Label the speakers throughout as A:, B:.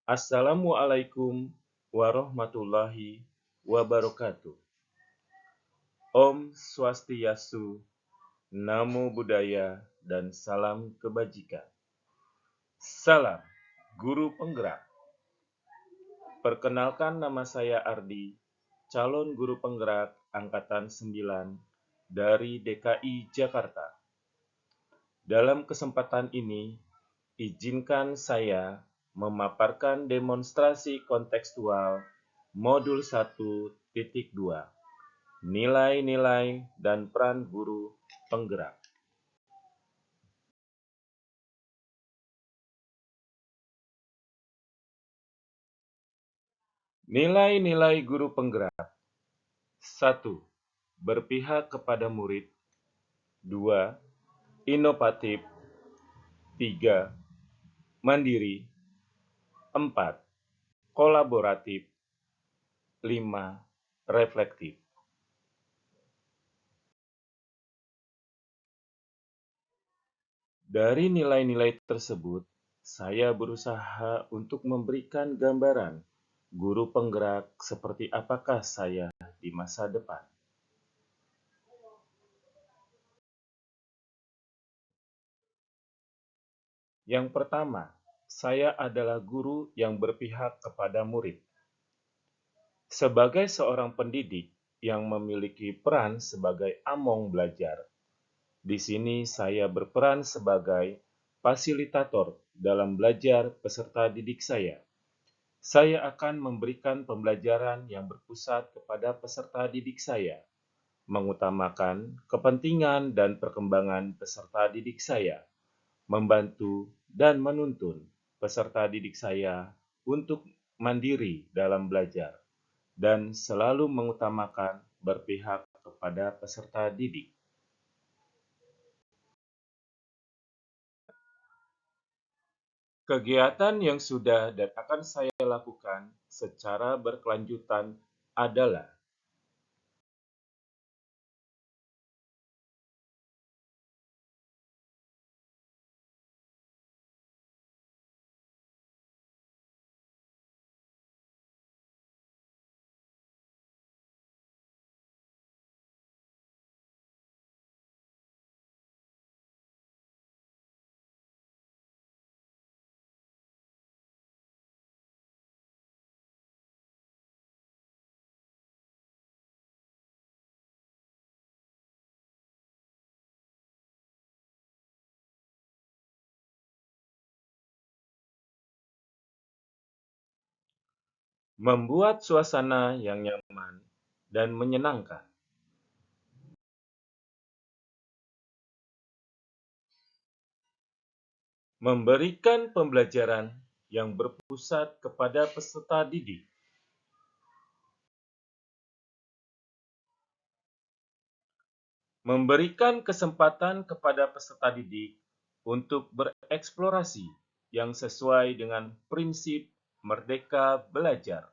A: Assalamualaikum warahmatullahi wabarakatuh. Om Swastiastu, Namo Buddhaya, dan salam kebajikan. Salam Guru Penggerak. Perkenalkan, nama saya Ardi, calon guru penggerak Angkatan 9 dari DKI Jakarta. Dalam kesempatan ini, izinkan saya memaparkan demonstrasi kontekstual Modul 1.2, Nilai-nilai dan peran guru penggerak. Nilai-nilai guru penggerak. 1. Berpihak kepada murid. 2. Inovatif. 3. Mandiri. 4. Kolaboratif. 5. Reflektif. Dari nilai-nilai tersebut, saya berusaha untuk memberikan gambaran guru penggerak seperti apakah saya di masa depan. Yang pertama, saya adalah guru yang berpihak kepada murid. Sebagai seorang pendidik yang memiliki peran sebagai among belajar, di sini saya berperan sebagai fasilitator dalam belajar peserta didik saya. Saya akan memberikan pembelajaran yang berpusat kepada peserta didik saya, mengutamakan kepentingan dan perkembangan peserta didik saya, membantu dan menuntun peserta didik saya untuk mandiri dalam belajar, dan selalu mengutamakan berpihak kepada peserta didik. Kegiatan yang sudah dan akan saya lakukan secara berkelanjutan adalah membuat suasana yang nyaman dan menyenangkan, memberikan pembelajaran yang berpusat kepada peserta didik, memberikan kesempatan kepada peserta didik untuk bereksplorasi yang sesuai dengan prinsip merdeka belajar,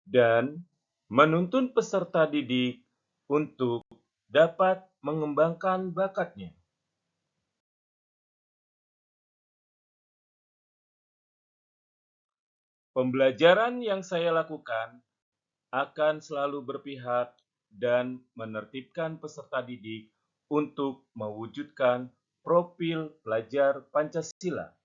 A: dan menuntun peserta didik untuk dapat mengembangkan bakatnya. Pembelajaran yang saya lakukan akan selalu berpihak dan menertibkan peserta didik untuk mewujudkan profil pelajar Pancasila.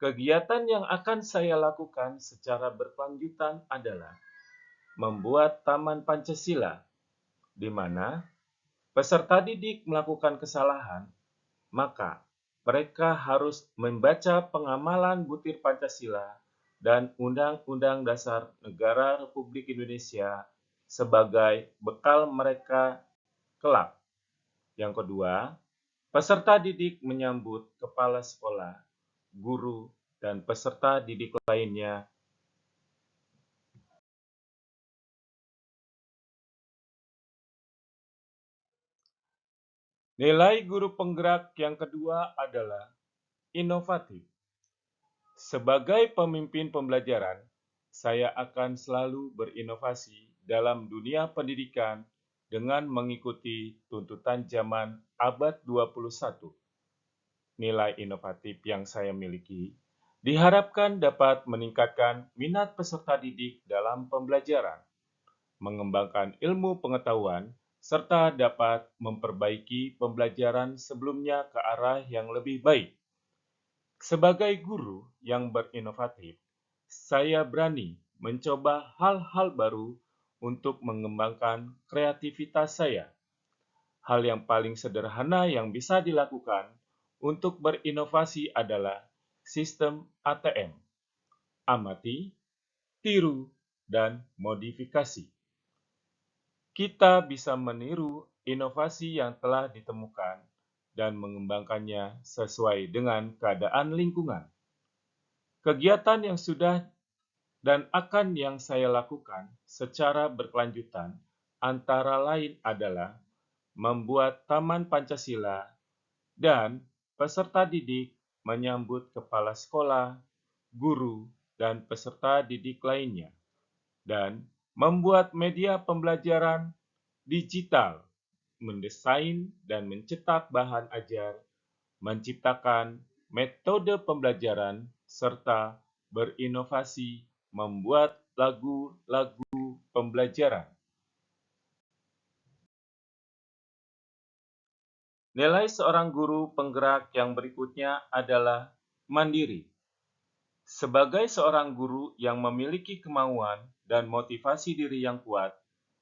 A: Kegiatan yang akan saya lakukan secara berkelanjutan adalah membuat Taman Pancasila, di mana peserta didik melakukan kesalahan, maka mereka harus membaca pengamalan butir Pancasila dan Undang-Undang Dasar Negara Republik Indonesia sebagai bekal mereka kelak. Yang kedua, peserta didik menyambut kepala sekolah, guru, dan peserta didik lainnya. Nilai guru penggerak yang kedua adalah inovatif. Sebagai pemimpin pembelajaran, saya akan selalu berinovasi dalam dunia pendidikan dengan mengikuti tuntutan zaman abad 21. Nilai inovatif yang saya miliki diharapkan dapat meningkatkan minat peserta didik dalam pembelajaran, mengembangkan ilmu pengetahuan, serta dapat memperbaiki pembelajaran sebelumnya ke arah yang lebih baik. Sebagai guru yang berinovatif, saya berani mencoba hal-hal baru untuk mengembangkan kreativitas saya. Hal yang paling sederhana yang bisa dilakukan untuk berinovasi adalah sistem ATM, amati, tiru, dan modifikasi. Kita bisa meniru inovasi yang telah ditemukan dan mengembangkannya sesuai dengan keadaan lingkungan. Kegiatan yang sudah dan akan yang saya lakukan secara berkelanjutan antara lain adalah membuat Taman Pancasila dan peserta didik menyambut kepala sekolah, guru, dan peserta didik lainnya, dan membuat media pembelajaran digital, mendesain dan mencetak bahan ajar, menciptakan metode pembelajaran, serta berinovasi membuat lagu-lagu pembelajaran. Nilai seorang guru penggerak yang berikutnya adalah mandiri. Sebagai seorang guru yang memiliki kemauan dan motivasi diri yang kuat,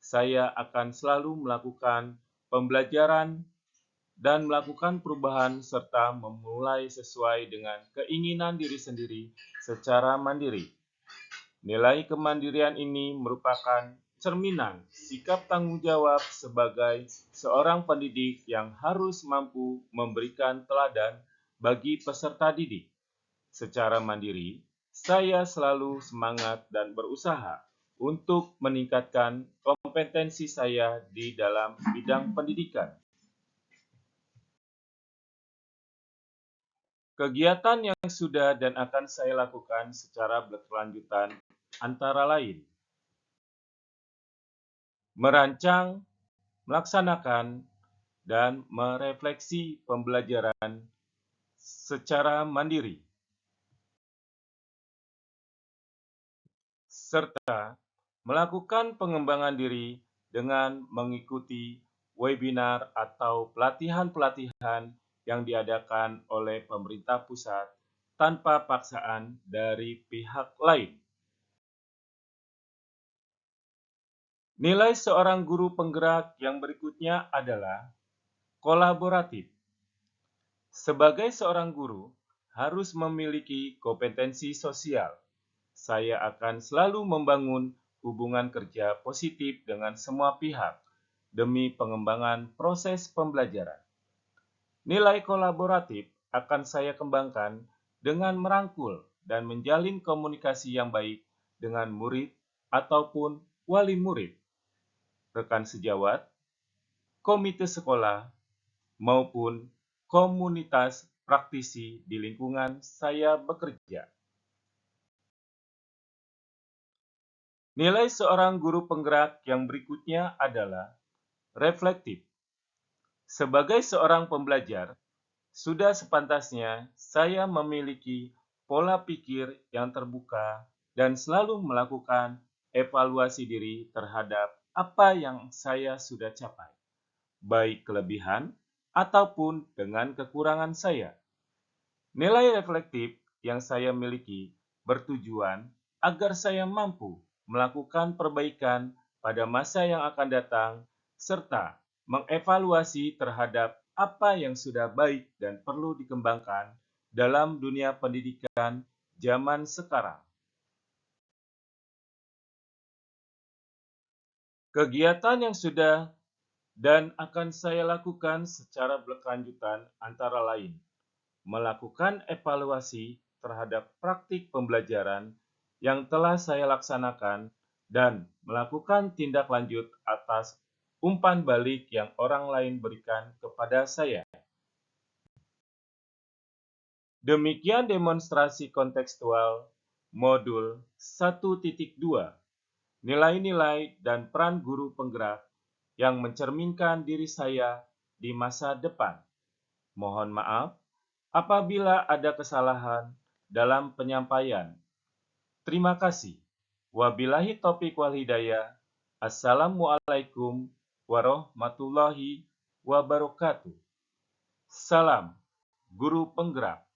A: saya akan selalu melakukan pembelajaran dan melakukan perubahan serta memulai sesuai dengan keinginan diri sendiri secara mandiri. Nilai kemandirian ini merupakan cerminan sikap tanggung jawab sebagai seorang pendidik yang harus mampu memberikan teladan bagi peserta didik. Secara mandiri, saya selalu semangat dan berusaha untuk meningkatkan kompetensi saya di dalam bidang pendidikan. Kegiatan yang sudah dan akan saya lakukan secara berkelanjutan antara lain merancang, melaksanakan, dan merefleksi pembelajaran secara mandiri, serta melakukan pengembangan diri dengan mengikuti webinar atau pelatihan-pelatihan yang diadakan oleh pemerintah pusat tanpa paksaan dari pihak lain. Nilai seorang guru penggerak yang berikutnya adalah kolaboratif. Sebagai seorang guru, harus memiliki kompetensi sosial. Saya akan selalu membangun hubungan kerja positif dengan semua pihak demi pengembangan proses pembelajaran. Nilai kolaboratif akan saya kembangkan dengan merangkul dan menjalin komunikasi yang baik dengan murid ataupun wali murid, rekan sejawat, komite sekolah, maupun komunitas praktisi di lingkungan saya bekerja. Nilai seorang guru penggerak yang berikutnya adalah reflektif. Sebagai seorang pembelajar, sudah sepantasnya saya memiliki pola pikir yang terbuka dan selalu melakukan evaluasi diri terhadap apa yang saya sudah capai, baik kelebihan ataupun dengan kekurangan saya. Nilai reflektif yang saya miliki bertujuan agar saya mampu melakukan perbaikan pada masa yang akan datang, serta mengevaluasi terhadap apa yang sudah baik dan perlu dikembangkan dalam dunia pendidikan zaman sekarang. Kegiatan yang sudah dan akan saya lakukan secara berkelanjutan antara lain melakukan evaluasi terhadap praktik pembelajaran yang telah saya laksanakan dan melakukan tindak lanjut atas umpan balik yang orang lain berikan kepada saya. Demikian demonstrasi kontekstual modul 1.2, nilai-nilai dan peran guru penggerak yang mencerminkan diri saya di masa depan. Mohon maaf apabila ada kesalahan dalam penyampaian. Terima kasih. Wabillahi taufiq wal hidayah. Assalamualaikum warahmatullahi wabarakatuh. Salam, Guru Penggerak.